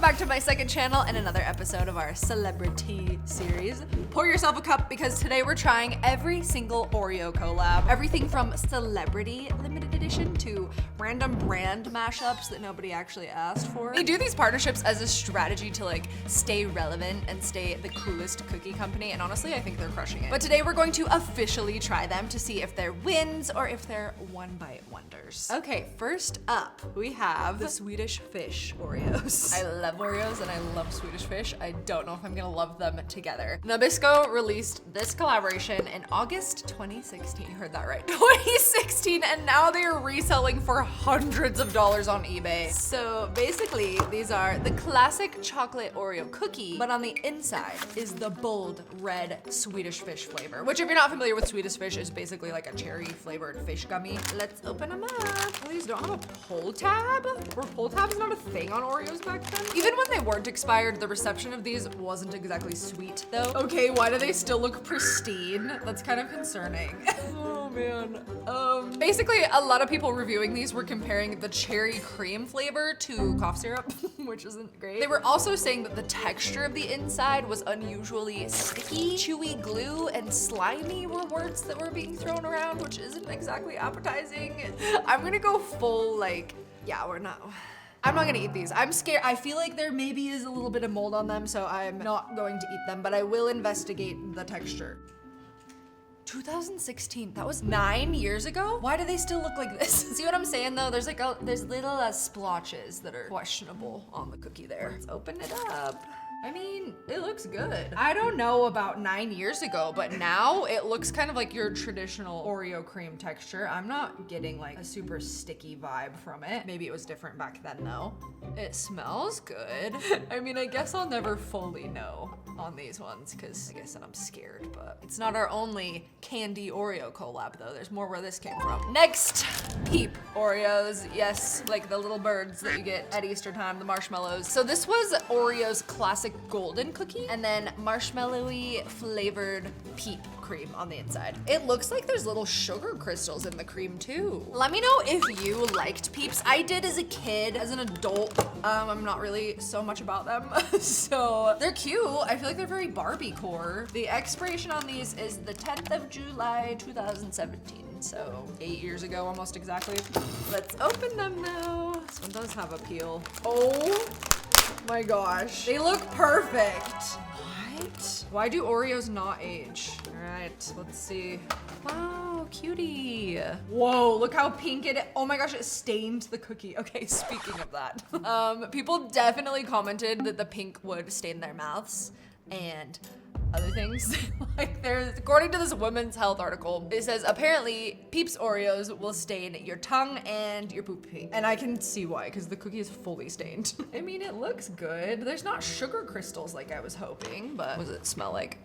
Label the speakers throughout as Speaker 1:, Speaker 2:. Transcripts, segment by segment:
Speaker 1: back to my second channel and another episode of our Celebri-TEA series. Pour yourself a cup because today we're trying every single Oreo collab. Everything from celebrity limited edition to random brand mashups that nobody actually asked for. They do these partnerships as a strategy to like stay relevant and stay the coolest cookie company, and honestly I think they're crushing it. But today we're going to officially try them to see if they're wins or if they're one bite wonders. Okay, first up we have the Swedish Fish Oreos. I love Oreos and I love Swedish Fish. I don't know if I'm gonna love them together. Nabisco released this collaboration in August 2016. You heard that right, 2016, and now they are reselling for hundreds of dollars on eBay. So basically these are the classic chocolate Oreo cookie, but on the inside is the bold red Swedish Fish flavor, which if you're not familiar with Swedish Fish is basically like a cherry flavored fish gummy. Let's open them up. Oh, these don't have a pull tab? Were pull tabs not a thing on Oreos back then? Even when they weren't expired, the reception of these wasn't exactly sweet though. Okay, why do they still look pristine? That's kind of concerning. Oh man. Basically a lot of people reviewing these were comparing the cherry cream flavor to cough syrup, which isn't great. They were also saying that the texture of the inside was unusually sticky, chewy glue, and slimy were words that were being thrown around, which isn't exactly appetizing. I'm gonna go full like, yeah, I'm not gonna eat these. I'm scared. I feel like there maybe is a little bit of mold on them, so I'm not going to eat them, but I will investigate the texture. 2016, that was 9 years ago? Why do they still look like this? See what I'm saying though? There's like there's little splotches that are questionable on the cookie there. Let's open it up. I mean, it looks good. I don't know about 9 years ago, but now it looks kind of like your traditional Oreo cream texture. I'm not getting like a super sticky vibe from it. Maybe it was different back then though. It smells good. I mean, I guess I'll never fully know on these ones because like I said, I'm scared, but it's not our only candy Oreo collab though. There's more where this came from. Next, Peep Oreos. Yes, like the little birds that you get at Easter time, the marshmallows. So this was Oreo's classic golden cookie and then marshmallowy flavored Peep cream on the inside. It looks like there's little sugar crystals in the cream too. Let me know if you liked Peeps. I did as a kid. As an adult, I'm not really so much about them. So they're cute. I feel like they're very Barbie core. The expiration on these is the 10th of July, 2017. So 8 years ago, almost exactly. Let's open them now. This one does have a peel. Oh my gosh, they look perfect. What? Why do Oreos not age? All right, let's see. Wow, cutie. Whoa, look how pink it is. Oh my gosh, it stained the cookie. Okay, speaking of that, people definitely commented that the pink would stain their mouths and other things. Like there's, according to this women's health article, it says apparently Peeps Oreos will stain your tongue and your poop pee. And I can see why, because the cookie is fully stained. I mean, it looks good. There's not sugar crystals like I was hoping, but what does it smell like?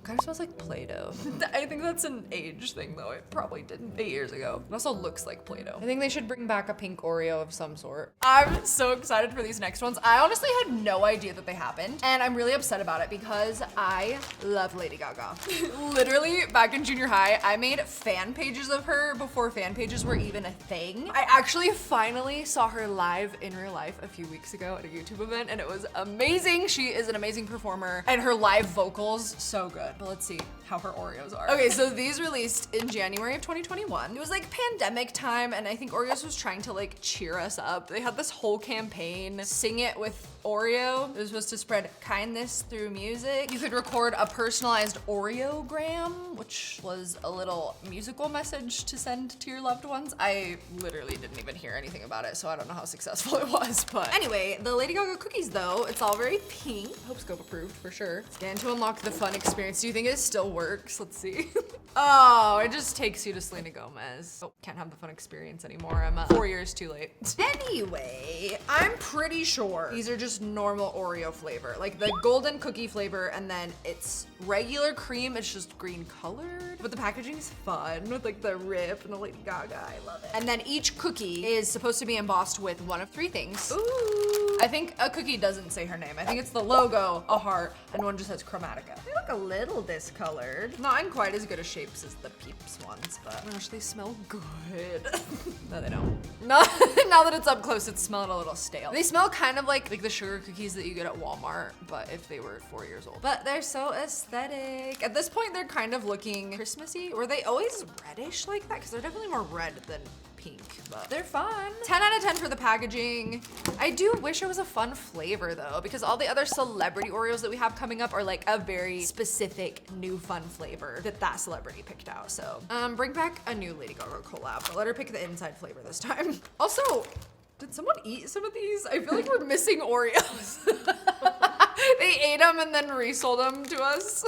Speaker 1: Kind of smells like Play-Doh. I think that's an age thing though. It probably didn't 8 years ago. It also looks like Play-Doh. I think they should bring back a pink Oreo of some sort. I'm so excited for these next ones. I honestly had no idea that they happened, and I'm really upset about it because I love Lady Gaga. Literally back in junior high, I made fan pages of her before fan pages were even a thing. I actually finally saw her live in real life a few weeks ago at a YouTube event, and it was amazing. She is an amazing performer, and her live vocals, so good. But let's see how her Oreos are. Okay, so these released in January of 2021. It was like pandemic time, and I think Oreos was trying to like cheer us up. They had this whole campaign, Sing It with Oreo. It was supposed to spread kindness through music. You could record a personalized Oreogram, which was a little musical message to send to your loved ones. I literally didn't even hear anything about it, so I don't know how successful it was, but anyway, the Lady Gaga cookies though, it's all very pink. Hope scope approved for sure. Scan to unlock the fun experience. Do you think it still works? Let's see. Oh, it just takes you to Selena Gomez. Oh, can't have the fun experience anymore. I'm 4 years too late. Anyway, I'm pretty sure these are just normal Oreo flavor, like the golden cookie flavor, and then it's regular cream. It's just green colored, but the packaging is fun with like the rip and the Lady Gaga. I love it. And then each cookie is supposed to be embossed with one of three things. Ooh. I think a cookie doesn't say her name. I think it's the logo, a heart, and one just says Chromatica. They look a little discolored. Not in quite as good a shapes as the Peeps ones, but gosh, they smell good. No, they don't. No, now that it's up close, it's smelling a little stale. They smell kind of like the sugar cookies that you get at Walmart, but if they were 4 years old. But they're so aesthetic. At this point, they're kind of looking Christmassy. Were they always reddish like that? Because they're definitely more red than pink, but they're fun. 10 out of 10 for the packaging. I do wish it was a fun flavor though, because all the other celebrity Oreos that we have coming up are like a very specific new fun flavor that celebrity picked out. So bring back a new Lady Gaga collab, but let her pick the inside flavor this time. Also, did someone eat some of these? I feel like we're missing Oreos. They ate them and then resold them to us.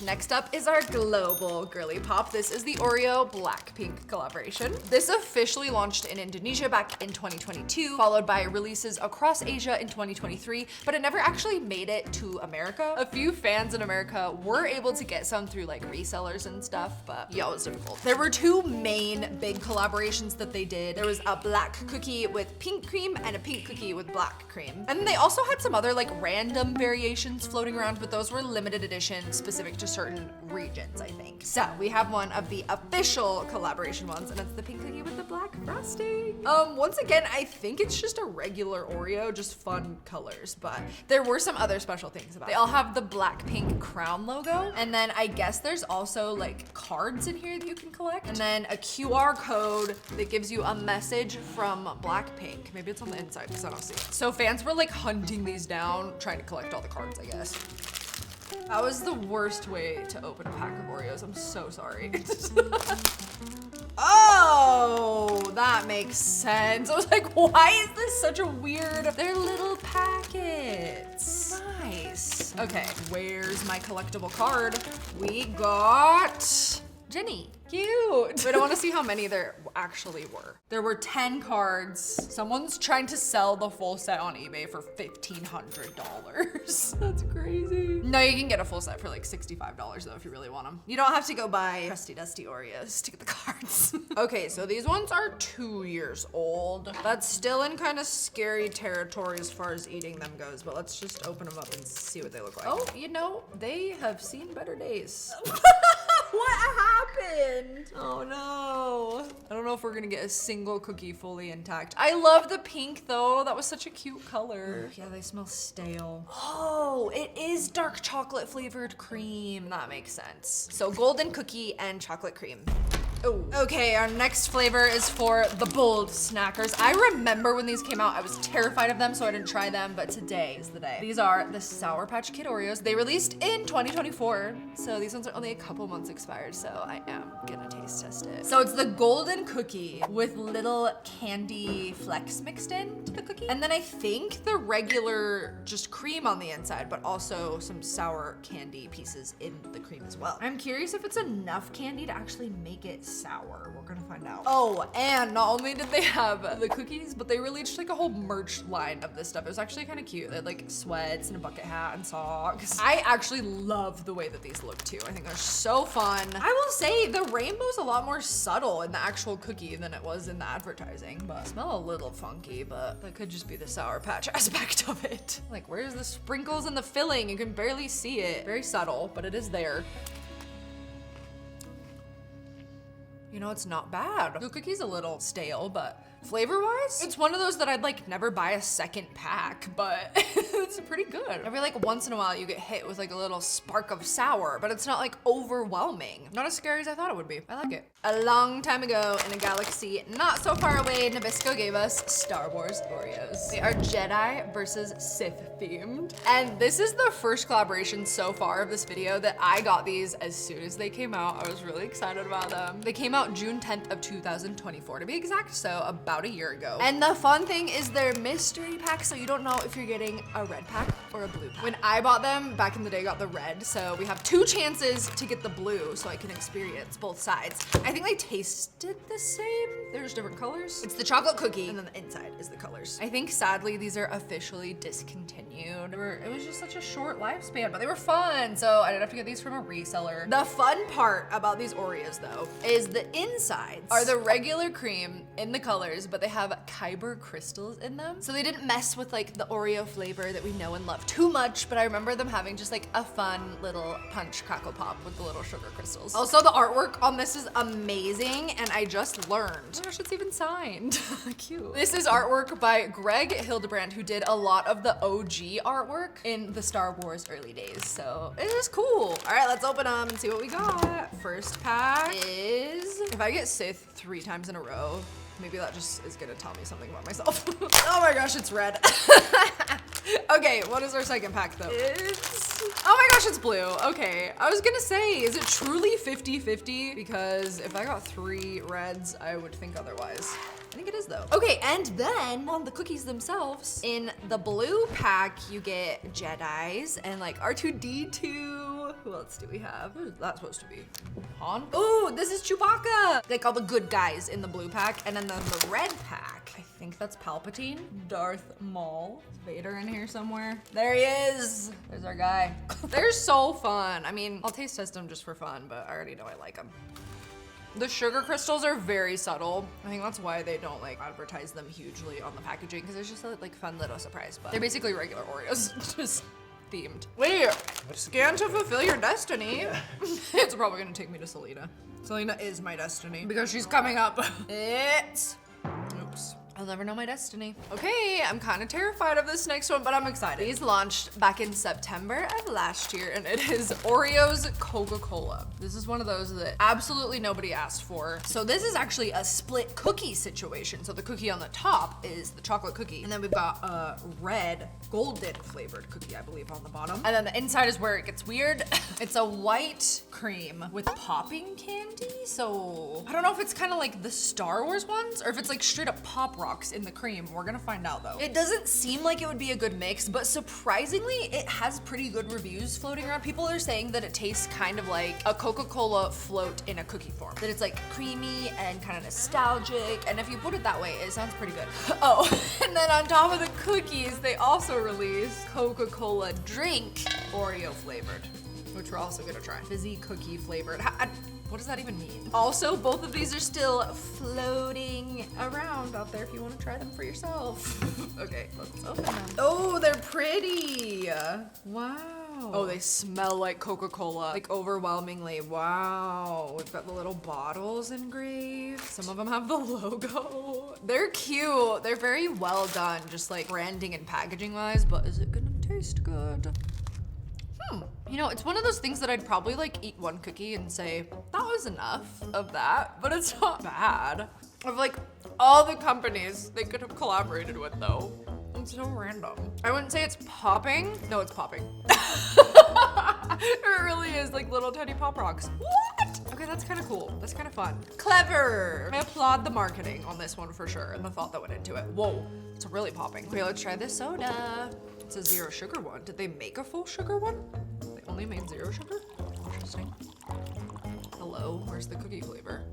Speaker 1: Next up is our global girly pop. This is the Oreo BlackPink collaboration. This officially launched in Indonesia back in 2022, followed by releases across Asia in 2023, but it never actually made it to America. A few fans in America were able to get some through like resellers and stuff, but yeah, it was difficult. There were two main big collaborations that they did. There was a black cookie with pink cream and a pink cookie with black cream. And then they also had some other like random variations floating around, but those were limited edition specific to certain regions, I think. So we have one of the official collaboration ones, and it's the pink cookie with the black frosting. Once again, I think it's just a regular Oreo, just fun colors, but there were some other special things about it. They all have the BlackPink crown logo, and then I guess there's also like cards in here that you can collect, and then a QR code that gives you a message from BlackPink. Maybe it's on the inside because I don't see it. So fans were like hunting these down, trying to collect all the cards, I guess. That was the worst way to open a pack of Oreos. I'm so sorry. Oh, that makes sense. I was like, why is this such a weird? They're little packets. Nice. Okay, where's my collectible card? We got Jenny. Cute. But I want to see how many there actually were. There were 10 cards. Someone's trying to sell the full set on eBay for $1,500. That's crazy. No, you can get a full set for like $65 though if you really want them. You don't have to go buy crusty dusty Oreos to get the cards. Okay, so these ones are 2 years old. That's still in kind of scary territory as far as eating them goes, but let's just open them up and see what they look like. Oh, you know, they have seen better days. What happened? Oh no. I don't know if we're gonna get a single cookie fully intact. I love the pink though. That was such a cute color. Yeah, they smell stale. Oh, it is dark chocolate flavored cream. That makes sense. So golden cookie and chocolate cream. Oh, okay, our next flavor is for the bold snackers. I remember when these came out, I was terrified of them, so I didn't try them, but today is the day. These are the Sour Patch Kid Oreos. They released in 2024, so these ones are only a couple months expired, so I am gonna taste test it. So it's the golden cookie with little candy flecks mixed into the cookie. And then I think the regular just cream on the inside, but also some sour candy pieces in the cream as well. I'm curious if it's enough candy to actually make it sour. We're gonna find out. Oh, and not only did they have the cookies, but they released like a whole merch line of this stuff. It was actually kind of cute. They had like sweats and a bucket hat and socks. I actually love the way that these look too. I think they're so fun. I will say the rainbow's a lot more subtle in the actual cookie than it was in the advertising, but smell a little funky, but that could just be the Sour Patch aspect of it. Like, where's the sprinkles and the filling? You can barely see it. Very subtle, but it is there. You know, it's not bad. The cookie's a little stale, but flavor-wise, it's one of those that I'd like never buy a second pack, but it's pretty good. Every like once in a while you get hit with like a little spark of sour, but it's not like overwhelming. Not as scary as I thought it would be. I like it. A long time ago in a galaxy not so far away, Nabisco gave us Star Wars Oreos. They are Jedi versus Sith themed. And this is the first collaboration so far of this video that I got these as soon as they came out. I was really excited about them. They came out June 10th of 2024 to be exact, so about a year ago. And the fun thing is they're mystery packs, so you don't know if you're getting a red red pack or a blue pack. When I bought them back in the day, I got the red. So we have 2 chances to get the blue so I can experience both sides. I think they tasted the same. They're just different colors. It's the chocolate cookie and then the inside is the colors. I think sadly these are officially discontinued. It was just such a short lifespan, but they were fun. So I didn't have to get these from a reseller. The fun part about these Oreos though is the insides are the regular cream in the colors, but they have Kyber crystals in them. So they didn't mess with like the Oreo flavor that we know and love too much, but I remember them having just like a fun little punch crackle pop with the little sugar crystals. Also, the artwork on this is amazing, and I just learned. Oh my gosh, it's even signed. Cute. This is artwork by Greg Hildebrand, who did a lot of the OG artwork in the Star Wars early days. So it is cool. All right, let's open them and see what we got. First pack is, if I get Sith 3 times in a row, maybe that just is gonna tell me something about myself. Oh my gosh, it's red. Okay, what is our second pack though? Oh my gosh, it's blue. Okay, I was gonna say, is it truly 50-50? Because if I got 3 reds, I would think otherwise. I think it is though. Okay, and then on the cookies themselves, in the blue pack, you get Jedis and like R2-D2. Who else do we have? Who's that supposed to be? Han? Ooh, this is Chewbacca. Like all the good guys in the blue pack. And then the red pack, I think that's Palpatine, Darth Maul. Is Vader in here somewhere? There he is. There's our guy. They're so fun. I mean, I'll taste test them just for fun, but I already know I like them. The sugar crystals are very subtle. I think that's why they don't like advertise them hugely on the packaging, because it's just a like fun little surprise, but they're basically regular Oreos, just themed. Wait, scan to fulfill your destiny. Yeah. It's probably gonna take me to Selena. Selena is my destiny because she's coming up. Oops. I'll never know my destiny. Okay, I'm kind of terrified of this next one, but I'm excited. These launched back in September of last year, and it is Oreo's CocaCola. This is one of those that absolutely nobody asked for. So this is actually a split cookie situation. So the cookie on the top is the chocolate cookie, and then we've got a red golden flavored cookie, I believe, on the bottom. And then the inside is where it gets weird. It's a white cream with popping candy. So I don't know if it's kind of like the Star Wars ones or if it's like straight up Pop Rocks in the cream. We're gonna find out though. It doesn't seem like it would be a good mix, but surprisingly, it has pretty good reviews floating around. People are saying that it tastes kind of like a Coca-Cola float in a cookie form. That it's like creamy and kind of nostalgic. And if you put it that way, it sounds pretty good. Oh, and then on top of the cookies, they also released Coca-Cola drink Oreo flavored, which we're also gonna try. Fizzy cookie flavored. What does that even mean? Also, both of these are still floating around out there if you want to try them for yourself. Okay, let's open them. Oh, they're pretty. Wow. Oh, they smell like Coca-Cola, like overwhelmingly. Wow. We've got the little bottles engraved. Some of them have the logo. They're cute. They're very well done, just like branding and packaging wise, but is it gonna taste good? You know, it's one of those things that I'd probably like eat one cookie and say, that was enough of that, but it's not bad. Of like all the companies they could have collaborated with though. It's so random. I wouldn't say it's popping. No, it's popping. It really is like little tiny Pop Rocks. What? Okay, that's kind of cool. That's kind of fun. Clever. I applaud the marketing on this one for sure and the thought that went into it. Whoa, it's really popping. Okay, let's try this soda. It's a 0 sugar one. Did they make a full sugar one? They only made 0 sugar? Interesting. Hello, where's the cookie flavor?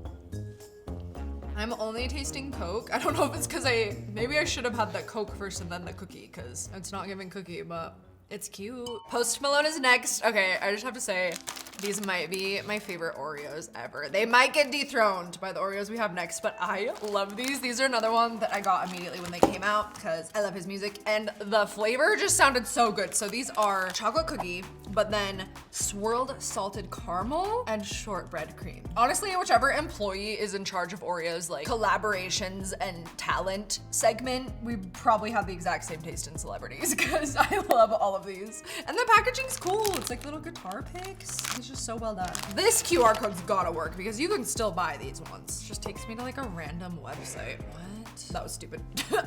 Speaker 1: I'm only tasting Coke. I don't know if it's because maybe I should have had the Coke first and then the cookie, because it's not giving cookie, but it's cute. Post Malone is next. Okay, I just have to say, these might be my favorite Oreos ever. They might get dethroned by the Oreos we have next, but I love these. These are another one that I got immediately when they came out because I love his music and the flavor just sounded so good. So these are chocolate cookie, but then swirled salted caramel and shortbread cream. Honestly, whichever employee is in charge of Oreos, like collaborations and talent segment, we probably have the exact same taste in celebrities because I love all of these. And the packaging's cool. It's like little guitar picks. It's just so well done. This QR code's gotta work because you can still buy these ones. It just takes me to like a random website. What? That was stupid.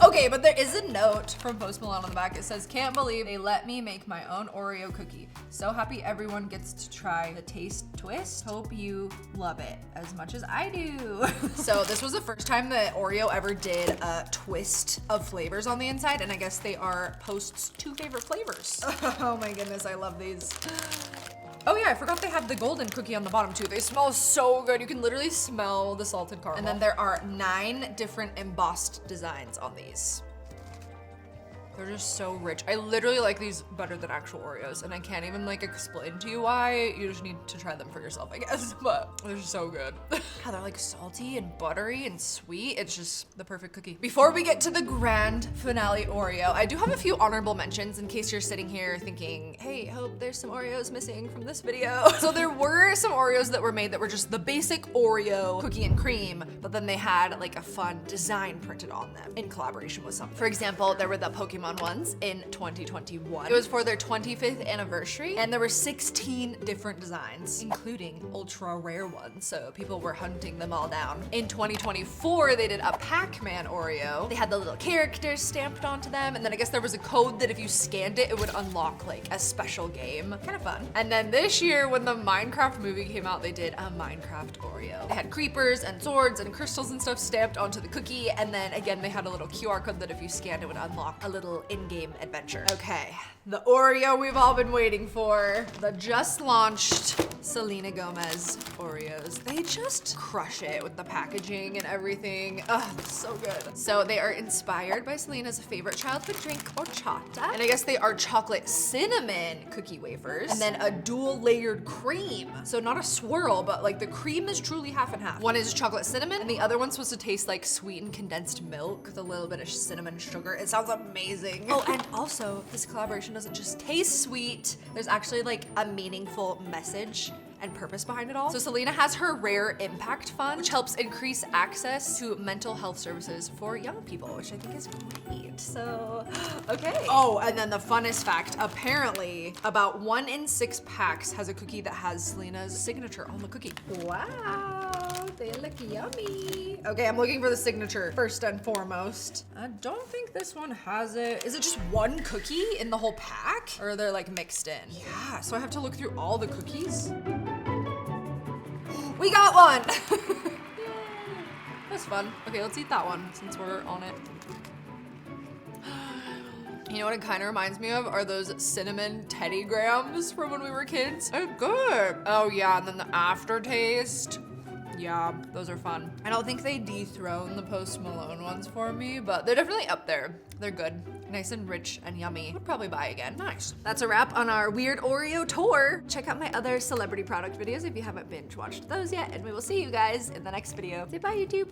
Speaker 1: Okay, but there is a note from Post Malone on the back. It says, can't believe they let me make my own Oreo cookie. So happy everyone gets to try the taste twist. Hope you love it as much as I do. So this was the first time that Oreo ever did a twist of flavors on the inside, and I guess they are Post's 2 favorite flavors. Oh my goodness, I love these. Oh yeah, I forgot they have the golden cookie on the bottom too. They smell so good. You can literally smell the salted caramel. And then there are 9 different embossed designs on these. They're just so rich. I literally like these better than actual Oreos, and I can't even like explain to you why. You just need to try them for yourself, I guess, but they're so good. How they're like salty and buttery and sweet. It's just the perfect cookie. Before we get to the grand finale Oreo, I do have a few honorable mentions in case you're sitting here thinking, hey, hope there's some Oreos missing from this video. So there were some Oreos that were made that were just the basic Oreo cookie and cream, but then they had like a fun design printed on them in collaboration with something. For example, there were the Pokemon ones in 2021. It was for their 25th anniversary, and there were 16 different designs, including ultra rare ones, so people were hunting them all down. In 2024, they did a Pac-Man Oreo. They had the little characters stamped onto them, and then I guess there was a code that if you scanned it, it would unlock like a special game. Kind of fun. And then this year, when the Minecraft movie came out, they did a Minecraft Oreo. They had creepers and swords and crystals and stuff stamped onto the cookie, and then again, they had a little QR code that if you scanned, it would unlock a little in-game adventure. Okay, the Oreo we've all been waiting for. The just launched Selena Gomez Oreos. They just crush it with the packaging and everything. Ugh, so good. So they are inspired by Selena's favorite childhood drink, horchata. And I guess they are chocolate cinnamon cookie wafers. And then a dual layered cream. So not a swirl, but like the cream is truly half and half. One is chocolate cinnamon, and the other one's supposed to taste like sweetened condensed milk with a little bit of cinnamon sugar. It sounds amazing. Oh, and also this collaboration doesn't just taste sweet. There's actually like a meaningful message and purpose behind it all. So Selena has her Rare Impact Fund, which helps increase access to mental health services for young people, which I think is great. So, okay. Oh, and then the funnest fact, apparently about 1 in 6 packs has a cookie that has Selena's signature on the cookie. Wow, they look yummy. Okay, I'm looking for the signature first and foremost. I don't think this one has it. Is it just one cookie in the whole pack? Or are they like mixed in? Yeah, so I have to look through all the cookies. We got one! Yay. That's fun. Okay, let's eat that one since we're on it. You know what it kind of reminds me of are those cinnamon Teddy Grahams from when we were kids. They're good. Oh yeah, and then the aftertaste. Yeah, those are fun. I don't think they dethrone the Post Malone ones for me, but they're definitely up there. They're good. Nice and rich and yummy. Would probably buy again. Nice. That's a wrap on our weird Oreo tour. Check out my other celebrity product videos if you haven't binge watched those yet, and we will see you guys in the next video. Say bye, YouTube.